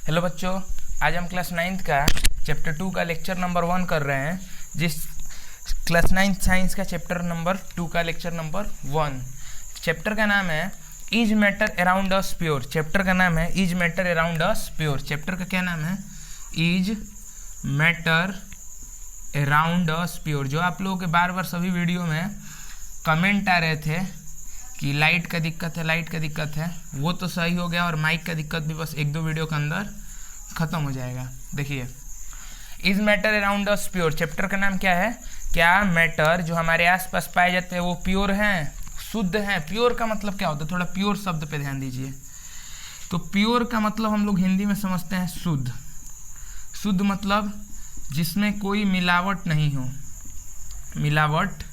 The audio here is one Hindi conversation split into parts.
हेलो बच्चों, आज हम क्लास 9th का चैप्टर 2 का लेक्चर नंबर 1 कर रहे हैं। जिस क्लास 9th साइंस का चैप्टर नंबर 2 का लेक्चर नंबर 1, चैप्टर का नाम है is matter around us pure. Chapter का नाम है is matter around us pure. Chapter का क्या नाम है? Is matter around us pure. जो आप लोगों के बार बार सभी वीडियो में कमेंट आ रहे थे कि लाइट का दिक्कत है, लाइट का दिक्कत है, वो तो सही हो गया और माइक का दिक्कत भी बस 1-2 वीडियो के अंदर ख़त्म हो जाएगा। देखिए, is matter around us pure. Chapter का नाम क्या है? क्या मैटर जो हमारे आसपास पाए जाते हैं वो प्योर हैं, शुद्ध हैं? प्योर का मतलब क्या होता है? थोड़ा प्योर शब्द पे ध्यान दीजिए। तो प्योर का मतलब हम लोग हिंदी में समझते हैं शुद्ध। शुद्ध मतलब जिसमें कोई मिलावट नहीं हो, मिलावट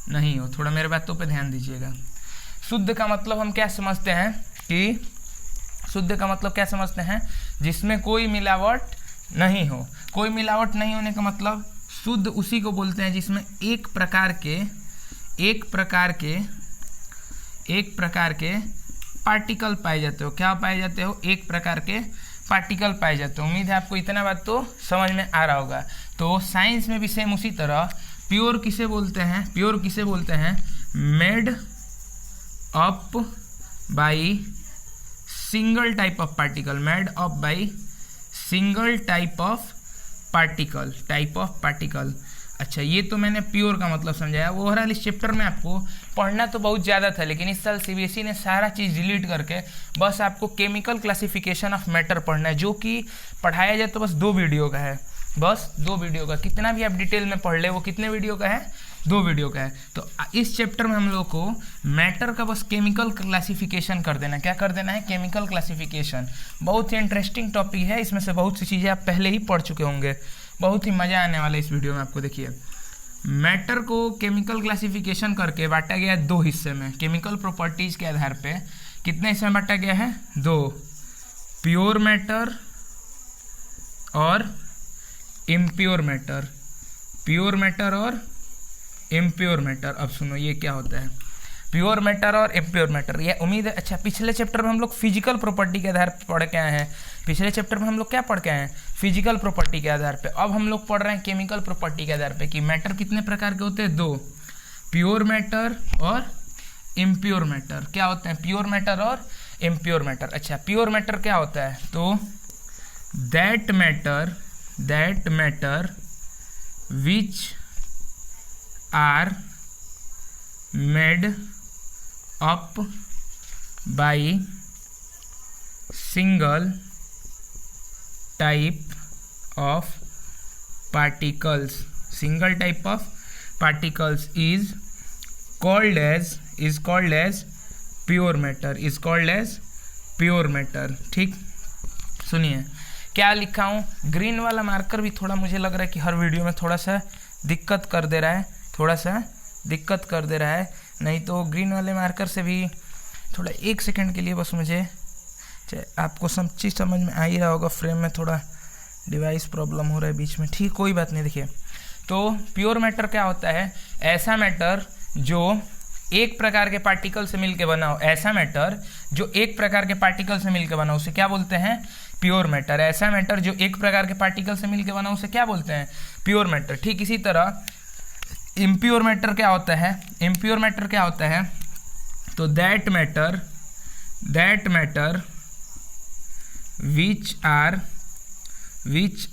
नहीं हो। थोड़ा मेरे बातों पे ध्यान दीजिएगा। शुद्ध का मतलब हम क्या समझते हैं कि शुद्ध का मतलब क्या समझते हैं? जिसमें कोई मिलावट नहीं हो। कोई मिलावट नहीं होने का मतलब शुद्ध उसी को बोलते हैं जिसमें एक प्रकार के पार्टिकल पाए जाते हो। क्या पाए जाते हो? एक प्रकार के पार्टिकल पाए जाते हो। उम्मीद है आपको इतना बात तो समझ में आ रहा होगा। तो साइंस में भी सेम उसी तरह प्योर किसे बोलते हैं? प्योर किसे बोलते हैं? Made up by single type of particle. Made up by single type of particle. अच्छा, ये तो मैंने प्योर का मतलब समझाया। ओवरऑल इस चैप्टर में आपको पढ़ना तो बहुत ज़्यादा था, लेकिन इस साल सीबीएसई ने सारा चीज़ डिलीट करके बस आपको केमिकल क्लासिफिकेशन ऑफ मैटर पढ़ना है, जो कि पढ़ाया जाए तो बस 2 वीडियो का है। बस 2 वीडियो का। कितना भी आप डिटेल में पढ़ ले, वो कितने वीडियो का है? 2 वीडियो का है। तो इस चैप्टर में हम लोग को मैटर का बस केमिकल क्लासिफिकेशन कर देना। क्या कर देना है? Chemical classification. बहुत ही इंटरेस्टिंग टॉपिक है। इसमें से बहुत सी चीज़ें आप पहले ही पढ़ चुके होंगे। बहुत ही मज़ा आने वाला है इस वीडियो में आपको। देखिए, मैटर को केमिकल क्लासिफिकेशन करके बांटा गया है 2 हिस्से में। केमिकल प्रॉपर्टीज़ के आधार पे कितने हिस्से में बांटा गया है? 2। प्योर मैटर और इम्प्योर मैटर। प्योर मैटर और इम्प्योर मैटर। अब सुनो, ये क्या होता है प्योर मैटर और इम्प्योर मैटर? ये उम्मीद है। अच्छा, पिछले चैप्टर में हम लोग फिजिकल प्रॉपर्टी के आधार पर पढ़ के आए हैं। पिछले चैप्टर में हम लोग क्या पढ़ के आए हैं? फिजिकल प्रॉपर्टी के आधार पे। अब हम लोग पढ़ रहे हैं केमिकल प्रॉपर्टी के आधार पे कि मैटर कितने प्रकार के होते हैं? 2। प्योर मैटर और इम्प्योर मैटर। क्या होते हैं? प्योर मैटर और इम्प्योर मैटर। अच्छा, प्योर मैटर क्या होता है? तो that matter which are made up by single type of particles. Single type of particles is called as pure matter. ठीक, सुनिए क्या लिखा हूँ। ग्रीन वाला मार्कर भी थोड़ा मुझे लग रहा है कि हर वीडियो में थोड़ा सा दिक्कत कर दे रहा है। नहीं तो ग्रीन वाले मार्कर से भी थोड़ा 1 सेकंड के लिए बस मुझे, आपको सब चीज़ समझ में आ ही रहा होगा। फ्रेम में थोड़ा डिवाइस प्रॉब्लम हो रहा है बीच में। ठीक, कोई बात नहीं। देखिए, तो प्योर मैटर क्या होता है? ऐसा मैटर जो एक प्रकार के पार्टिकल से मिलकर बना हो। ऐसा मैटर जो एक प्रकार के पार्टिकल से मिलकर बना हो उसे क्या बोलते हैं? Pure matter. ऐसा मैटर जो एक प्रकार के पार्टिकल से मिलकर बना हो उसे क्या बोलते हैं? Pure matter. ठीक इसी तरह इम्प्योर मैटर क्या होता है? इम्प्योर मैटर क्या होता है? तो that matter which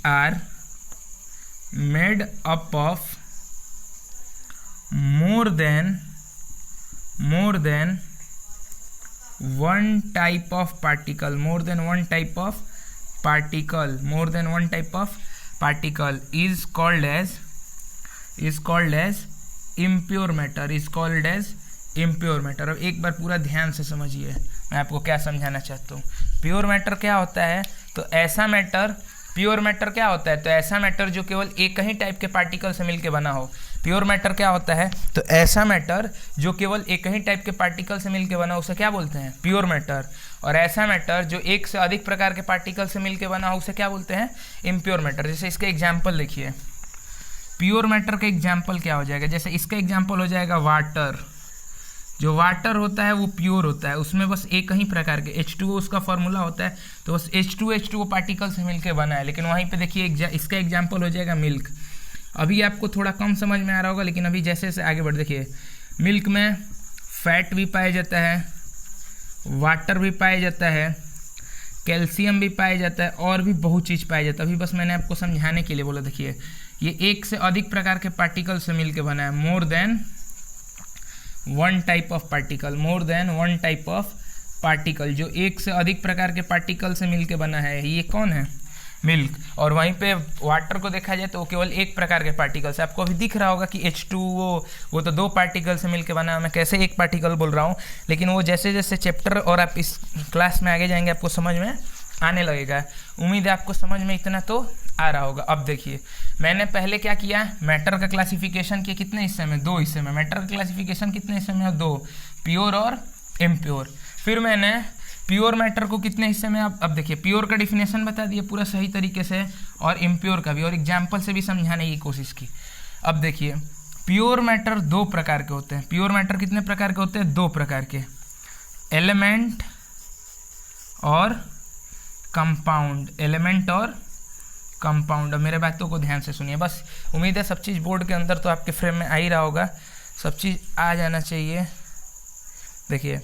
are made up of more than one type of particle is called as impure matter. अब एक बार पूरा ध्यान से समझिए, मैं आपको क्या समझाना चाहता हूँ। प्योर मैटर क्या होता है? तो ऐसा मैटर, प्योर मैटर क्या होता है? तो ऐसा मैटर जो केवल एक ही टाइप के पार्टिकल से मिलकर बना हो। प्योर मैटर क्या होता है? तो ऐसा मैटर जो केवल एक ही टाइप के पार्टिकल से मिलकर बना हो उसे क्या बोलते हैं? Pure matter. और ऐसा मैटर जो एक से अधिक प्रकार के पार्टिकल से मिलकर बना हो उसे क्या बोलते हैं? Impure matter. जैसे इसका एग्जाम्पल देखिए, प्योर मैटर का एग्जाम्पल क्या हो जाएगा? जैसे इसका एग्जाम्पल हो जाएगा वाटर। जो वाटर होता है वो प्योर होता है, उसमें बस एक ही प्रकार के H2O उसका फॉर्मूला होता है, तो बस H2 पार्टिकल से मिलकर बना है। लेकिन वहीं पे देखिए इसका एग्जाम्पल हो जाएगा मिल्क। अभी आपको थोड़ा कम समझ में आ रहा होगा, लेकिन अभी जैसे जैसे आगे बढ़, देखिए मिल्क में फैट भी पाया जाता है, वाटर भी पाया जाता है, कैल्शियम भी पाया जाता है, और भी बहुत चीज़ पाया जाता है। अभी बस मैंने आपको समझाने के लिए बोला। देखिए ये एक से अधिक प्रकार के पार्टिकल से मिलकर बना है, मोर than one type of particle, more than one type of particle, जो एक से अधिक प्रकार के पार्टिकल से मिलकर बना है। ये कौन है? मिल्क। और वहीं पे वाटर को देखा जाए तो केवल एक प्रकार के पार्टिकल से, आपको अभी दिख रहा होगा कि H2O वो तो 2 पार्टिकल से मिलकर बना है, मैं कैसे एक पार्टिकल बोल रहा हूँ। लेकिन वो जैसे जैसे चैप्टर और आप इस क्लास में आगे जाएंगे आपको समझ में आने लगेगा। उम्मीद है आपको समझ में इतना तो आ रहा होगा। अब देखिए मैंने पहले क्या किया, मैटर का क्लासिफिकेशन किया कितने हिस्से में? 2 हिस्से में। मैटर का क्लासिफिकेशन कितने हिस्से में? 2, प्योर और इम्प्योर। फिर मैंने प्योर मैटर को कितने हिस्से में, अब देखिए प्योर का डिफिनेशन बता दिया पूरा सही तरीके से, और इम्प्योर का भी, और एग्जाम्पल से भी समझाने की कोशिश की। अब देखिए प्योर मैटर 2 प्रकार के होते हैं। प्योर मैटर कितने प्रकार के होते हैं? 2 प्रकार के, एलिमेंट और कंपाउंड। एलिमेंट और कंपाउंड। अब मेरे बातों को ध्यान से सुनिए, बस उम्मीद है सब चीज़ बोर्ड के अंदर तो आपके फ्रेम में आ ही रहा होगा, सब चीज़ आ जाना चाहिए। देखिए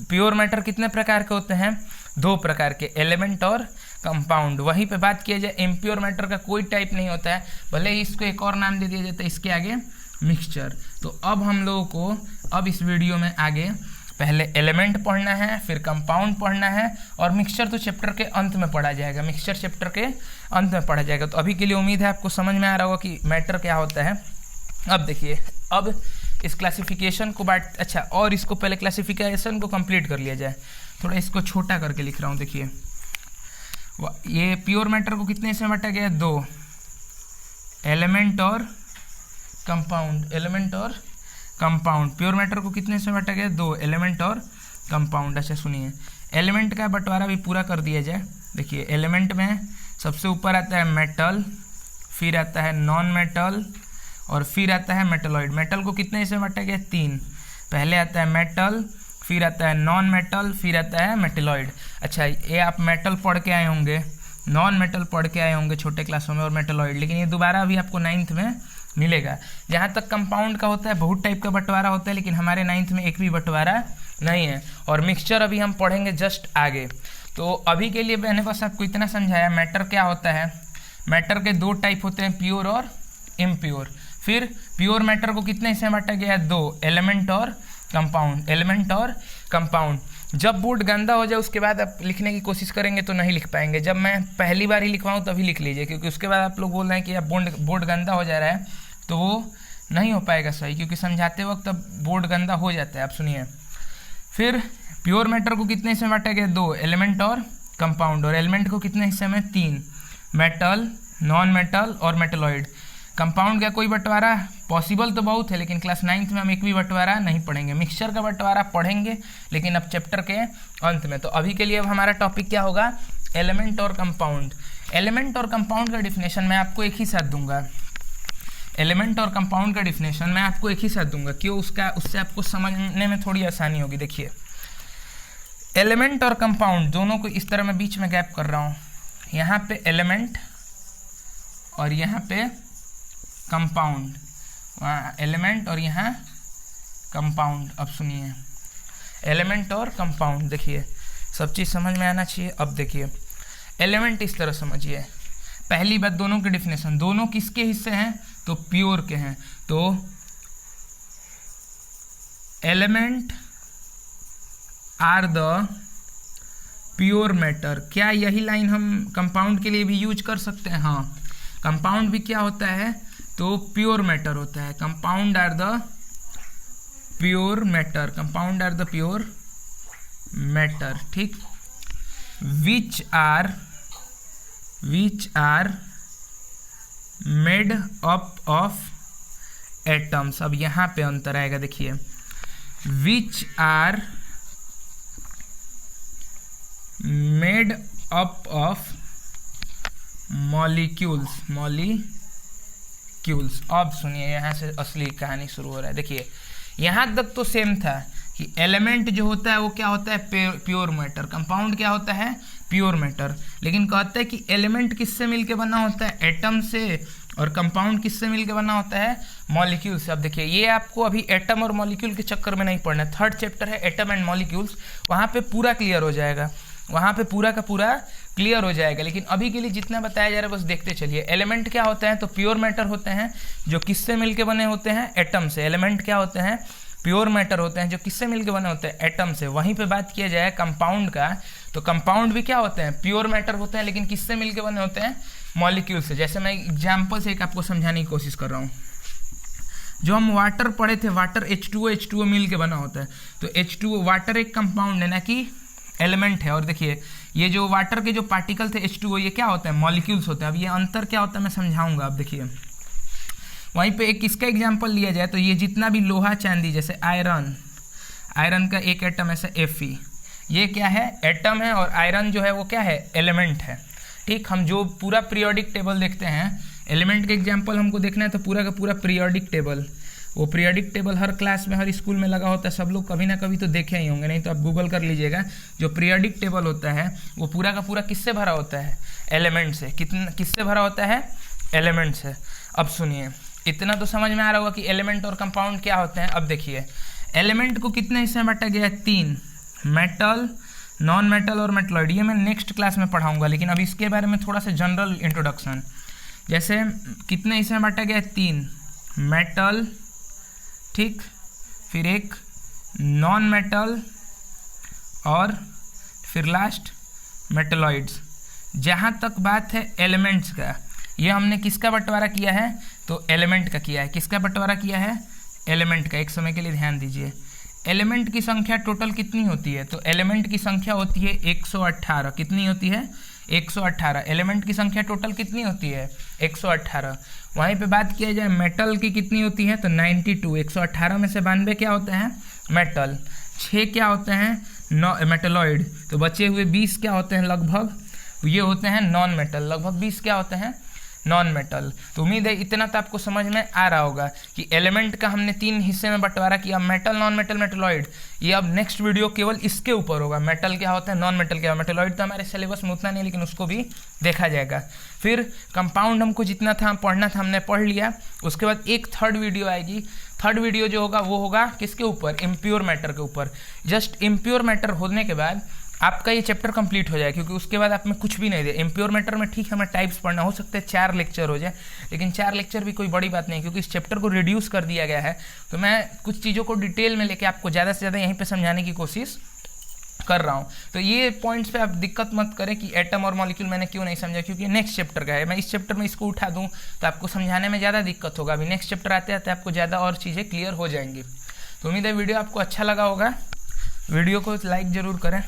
प्योर मैटर कितने प्रकार के होते हैं? 2 प्रकार के, एलिमेंट और कंपाउंड। वहीं पे बात किया जाए इम्प्योर मैटर का कोई टाइप नहीं होता है, भले ही इसको एक और नाम दे दिया जाता है इसके आगे, मिक्सचर। तो अब हम लोगों को अब इस वीडियो में आगे पहले एलिमेंट पढ़ना है, फिर कंपाउंड पढ़ना है, और मिक्सचर तो चैप्टर के अंत में पढ़ा जाएगा। मिक्सचर चैप्टर के अंत में पढ़ा जाएगा। तो अभी के लिए उम्मीद है आपको समझ में आ रहा होगा कि मैटर क्या होता है। अब देखिए अब इस क्लासिफिकेशन को अच्छा, और इसको पहले क्लासिफिकेशन को कंप्लीट कर लिया जाए। थोड़ा इसको छोटा करके लिख रहा हूँ। देखिए ये प्योर मैटर को कितने से बांटा गया? 2, एलिमेंट और कंपाउंड। एलिमेंट और कंपाउंड। प्योर मैटर को कितने से बांटा गया? 2, एलिमेंट और कंपाउंड। अच्छा सुनिए, एलिमेंट का बंटवारा भी पूरा कर दिया जाए। देखिए एलिमेंट में सबसे ऊपर आता है मेटल, फिर आता है नॉन मेटल, और फिर आता है मेटलॉइड। मेटल को कितने हिस्से में बांटा गया? 3। पहले आता है मेटल, फिर आता है नॉन मेटल, फिर आता है मेटलॉइड। अच्छा ये आप मेटल पढ़ के आए होंगे, नॉन मेटल पढ़ के आए होंगे छोटे क्लासों में, और मेटलॉइड, लेकिन ये दोबारा अभी आपको 9th में मिलेगा। जहाँ तक कंपाउंड का होता है बहुत टाइप का बंटवारा होता है, लेकिन हमारे 9th में एक भी बंटवारा नहीं है। और मिक्सचर अभी हम पढ़ेंगे जस्ट आगे। तो अभी के लिए मैंने बस आपको इतना समझाया मैटर क्या होता है। मैटर के 2 टाइप होते हैं, प्योर और इम्प्योर। फिर प्योर मैटर को कितने हिस्से में बांटा गया? 2, एलिमेंट और कंपाउंड। एलिमेंट और कंपाउंड। जब बोर्ड गंदा हो जाए उसके बाद आप लिखने की कोशिश करेंगे तो नहीं लिख पाएंगे। जब मैं पहली बार ही लिखवाऊँ तभी लिख लीजिए, क्योंकि उसके बाद आप लोग बोल रहे हैं कि अब बोर्ड गंदा हो जा रहा है, तो वो नहीं हो पाएगा सही, क्योंकि समझाते वक्त अब बोर्ड गंदा हो जाता है। आप सुनिए, फिर प्योर मैटर को कितने हिस्से में बांटा गया? 2, एलिमेंट और कंपाउंड। और एलिमेंट को कितने हिस्से में? 3, मेटल, नॉन मेटल और मेटलॉइड। कंपाउंड का कोई बंटवारा पॉसिबल तो बहुत है, लेकिन क्लास 9th में हम एक भी बंटवारा नहीं पढ़ेंगे। मिक्सचर का बंटवारा पढ़ेंगे, लेकिन अब चैप्टर के अंत में। तो अभी के लिए अब हमारा टॉपिक क्या होगा? एलिमेंट और कंपाउंड। एलिमेंट और कंपाउंड का डिफिनेशन मैं आपको एक ही साथ दूंगा। एलिमेंट और कंपाउंड का डिफिनेशन मैं आपको एक ही साथ दूंगा, क्यों? उससे आपको समझने में थोड़ी आसानी होगी। देखिए एलिमेंट और कंपाउंड दोनों को इस तरह मैं बीच में गैप कर रहा हूँ, यहाँ पे एलिमेंट और यहाँ पे कंपाउंड, वहाँ एलिमेंट और यहाँ कंपाउंड। अब सुनिए एलिमेंट और कंपाउंड, देखिए सब चीज़ समझ में आना चाहिए। अब देखिए एलिमेंट इस तरह समझिए। पहली बात, दोनों के डिफिनेशन, दोनों किसके हिस्से हैं? तो प्योर के हैं। तो element are the pure matter. क्या यही लाइन हम कंपाउंड के लिए भी यूज कर सकते हैं? हाँ, कंपाउंड भी क्या होता है? तो प्योर मैटर होता है। Compound are the pure matter. Compound are the pure matter, ठीक। Which are made up of atoms. अब यहाँ पे अंतर आएगा, देखिए which are made up of molecules. अब सुनिए, यहाँ से असली कहानी शुरू हो रहा है। देखिए यहाँ तक तो सेम था कि एलिमेंट जो होता है वो क्या होता है, प्योर मैटर, कंपाउंड क्या होता है, प्योर मैटर। लेकिन कहते हैं कि एलिमेंट किससे मिलके बना होता है, एटम से, और कंपाउंड किससे मिलके बना होता है, मॉलिक्यूल से। अब देखिए ये आपको अभी एटम और मॉलिक्यूल के चक्कर में नहीं पड़ना है, थर्ड चैप्टर है एटम एंड मॉलिक्यूल्स, वहाँ पे पूरा क्लियर हो जाएगा, वहाँ पे पूरा का पूरा क्लियर हो जाएगा। लेकिन अभी के लिए जितना बताया जा रहा है बस देखते चलिए। एलिमेंट क्या होते हैं, तो प्योर मैटर होते हैं जो किससे मिलके बने होते हैं, एटम से। एलिमेंट क्या होते हैं, प्योर मैटर होते हैं जो किससे मिलके बने होते हैं, एटम से। वहीं पे बात किया जाए कंपाउंड का, तो कंपाउंड भी क्या होते हैं, प्योर मैटर होते हैं, लेकिन किससे मिलके बने होते हैं, मॉलिक्यूल से। जैसे मैं एग्जाम्पल से एक आपको समझाने की कोशिश कर रहा हूँ। जो हम वाटर पढ़े थे, वाटर H2O मिल के बना होता है, तो H2O वाटर एक कंपाउंड है ना कि एलिमेंट है। और देखिए ये जो वाटर के जो पार्टिकल थे H2O, ये क्या होता है, मॉलिक्यूल्स होते हैं। अब ये अंतर क्या होता है मैं समझाऊंगा। अब देखिए वहीं पे एक इसका एग्जाम्पल लिया जाए तो ये जितना भी लोहा चांदी, जैसे आयरन का एक एटम ऐसा Fe, ये क्या है, एटम है, और आयरन जो है वो क्या है, एलिमेंट है। ठीक, हम जो पूरा पीरियोडिक टेबल देखते हैं, एलिमेंट के एग्जाम्पल हमको देखना है तो पूरा का पूरा पीरियोडिक टेबल, वो पीरियोडिक टेबल हर क्लास में हर स्कूल में लगा होता है, सब लोग कभी ना कभी तो देखे ही होंगे, नहीं तो आप गूगल कर लीजिएगा। जो पीरियोडिक टेबल होता है वो पूरा का पूरा किससे भरा होता है, एलिमेंट से। किससे भरा होता है, एलिमेंट से। अब सुनिए, इतना तो समझ में आ रहा होगा कि एलिमेंट और कंपाउंड क्या होते हैं। अब देखिए एलिमेंट को कितने हिस्से में बांटा गया है, 3, मेटल, नॉन मेटल और मेटलॉइड। ये मैं नेक्स्ट क्लास में पढ़ाऊंगा, लेकिन अब इसके बारे में थोड़ा सा जनरल इंट्रोडक्शन। जैसे कितने हिस्से में बांटा गया है, 3, मेटल, ठीक, फिर एक नॉन मेटल, और फिर लास्ट मेटलॉइड्स। जहाँ तक बात है एलिमेंट्स का, ये हमने किसका बंटवारा किया है, तो एलिमेंट का किया है। किसका बंटवारा किया है, एलिमेंट का। एक समय के लिए ध्यान दीजिए, एलिमेंट की संख्या टोटल कितनी होती है, तो एलिमेंट की संख्या होती है 118। कितनी होती है, 118। एलिमेंट की संख्या टोटल कितनी होती है, 118। वहीं पे बात किया जाए मेटल की कितनी होती है, तो 92। 118 में से 92 क्या होते हैं, मेटल। 6 क्या होते हैं, मेटलॉइड। तो बचे हुए 20 क्या होते हैं, लगभग ये होते हैं नॉन मेटल। लगभग 20 क्या होते हैं, नॉन मेटल। तो उम्मीद है इतना तो आपको समझ में आ रहा होगा कि एलिमेंट का हमने 3 हिस्से में बंटवारा किया, मेटल, नॉन मेटल, मेटलॉइड। ये अब नेक्स्ट वीडियो केवल इसके ऊपर होगा, मेटल क्या होता है, नॉन मेटल क्या होता है। मेटलॉइड तो हमारे सिलेबस में उतना नहीं, लेकिन उसको भी देखा जाएगा। फिर कंपाउंड हमको जितना था पढ़ना था हमने पढ़ लिया। उसके बाद एक थर्ड वीडियो आएगी। थर्ड वीडियो जो होगा वो होगा किसके ऊपर, इम्प्योर मैटर के ऊपर। जस्ट इम्प्योर मैटर होने के बाद आपका ये चैप्टर कंप्लीट हो जाए, क्योंकि उसके बाद आप में कुछ भी नहीं दे। इम्प्योर मैटर में ठीक हमें टाइप्स पढ़ना, हो सकता है 4 लेक्चर हो जाए, लेकिन 4 लेक्चर भी कोई बड़ी बात नहीं, क्योंकि इस चैप्टर को रिड्यूस कर दिया गया है। तो मैं कुछ चीज़ों को डिटेल में लेके आपको ज़्यादा से ज़्यादा यहीं पे समझाने की कोशिश कर रहा हूँ। तो ये पॉइंट्स पे आप दिक्कत मत करें कि एटम और मॉलिक्यूल मैंने क्यों नहीं समझा, क्योंकि नेक्स्ट चैप्टर का है। मैं इस चैप्टर में इसको उठा दूँ तो आपको समझाने में ज़्यादा दिक्कत होगा। अभी नेक्स्ट चैप्टर आते आते आपको ज़्यादा और चीज़ें क्लियर हो जाएंगी। तो उम्मीद है वीडियो आपको अच्छा लगा होगा। वीडियो को लाइक ज़रूर करें।